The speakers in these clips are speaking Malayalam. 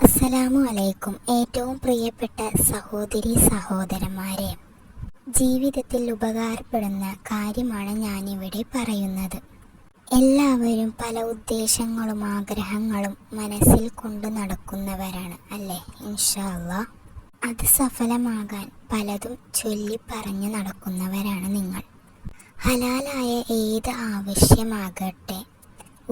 അസ്സലാമു അലൈക്കും. ഏറ്റവും പ്രിയപ്പെട്ട സഹോദരി സഹോദരന്മാരെ, ജീവിതത്തിൽ ഉപകാരപ്പെടുന്ന കാര്യമാണ് ഞാനിവിടെ പറയുന്നത്. എല്ലാവരും പല ഉദ്ദേശങ്ങളും ആഗ്രഹങ്ങളും മനസ്സിൽ കൊണ്ടു നടക്കുന്നവരാണ് അല്ലേ? ഇൻഷാ അല്ലാഹ് അത് സഫലമാകാൻ പലതും ചൊല്ലി പറഞ്ഞു നടക്കുന്നവരാണ് നിങ്ങൾ. ഹലാലായ ഏത് ആവശ്യമാകട്ടെ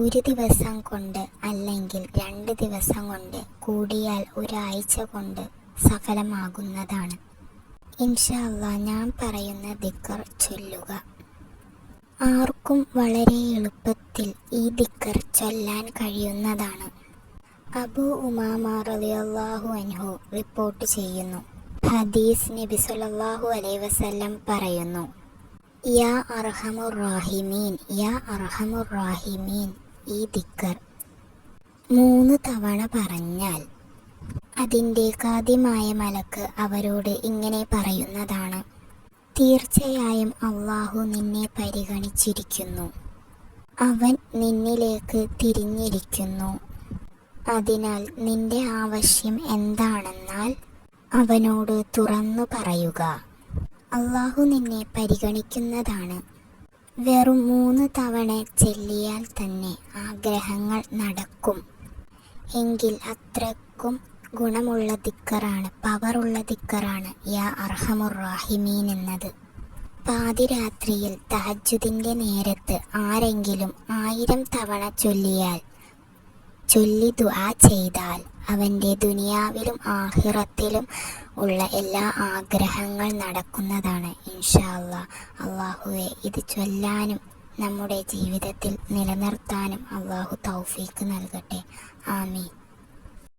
ഒരു ദിവസം കൊണ്ട് അല്ലെങ്കിൽ 2 ദിവസം കൊണ്ട് കൂടിയാൽ ഒരാഴ്ച കൊണ്ട് സഫലമാകുന്നതാണ്. ഇൻഷാ അല്ലാഹ് ഞാൻ പറയുന്ന ദിക്ർ ചൊല്ലുക. ആർക്കും വളരെ എളുപ്പത്തിൽ ഈ ദിക്ർ ചൊല്ലാൻ കഴിയുന്നതാണ്. അബൂ ഉമാമ റളിയല്ലാഹു അൻഹു റിപ്പോർട്ട് ചെയ്യുന്നു. ഹദീസ് നബി സല്ലല്ലാഹു അലൈഹി വസല്ലം പറയുന്നു, യാ അർഹമുർ റാഹിമീൻ, യാ അർഹമുർ റാഹിമീൻ. ഈ ദിക്ർ 3 തവണ പറഞ്ഞാൽ അതിൻ്റെ ഖാദിമായ മലക്ക് അവരോട് ഇങ്ങനെ പറയുന്നതാണ്: തീർച്ചയായും അല്ലാഹു നിന്നെ പരിഗണിച്ചിരിക്കുന്നു, അവൻ നിന്നിലേക്ക് തിരിഞ്ഞിരിക്കുന്നു. അതിനാൽ നിന്റെ ആവശ്യം എന്താണെന്നാൽ അവനോട് തുറന്നു പറയുക. അല്ലാഹു നിന്നെ പരിഗണിക്കുന്നതാണ്. വെറും 3 തവണ ചൊല്ലിയാൽ തന്നെ ആഗ്രഹങ്ങൾ നടക്കും. എങ്കിൽ അത്രക്കും ഗുണമുള്ള ദിക്റാണ്, പവറുള്ള ദിക്റാണ് യാ അർഹമുർ റാഹിമീൻ എന്നത്. പാതിരാത്രിയിൽ തഹജ്ജുദിന്റെ നേരത്ത് ആരെങ്കിലും 1000 തവണ ചൊല്ലി ദുആ ചെയ്താൽ അവൻ്റെ ദുനിയാവിലും ആഖിറത്തിലും ഉള്ള എല്ലാ ആഗ്രഹങ്ങൾ നടക്കുന്നതാണ്. ഇൻഷാ അല്ലാഹ്. അല്ലാഹുവേ, ഇത് ചൊല്ലാനും നമ്മുടെ ജീവിതത്തിൽ നിലനിർത്താനും അല്ലാഹു തൗഫീക്ക് നൽകട്ടെ. ആമീൻ.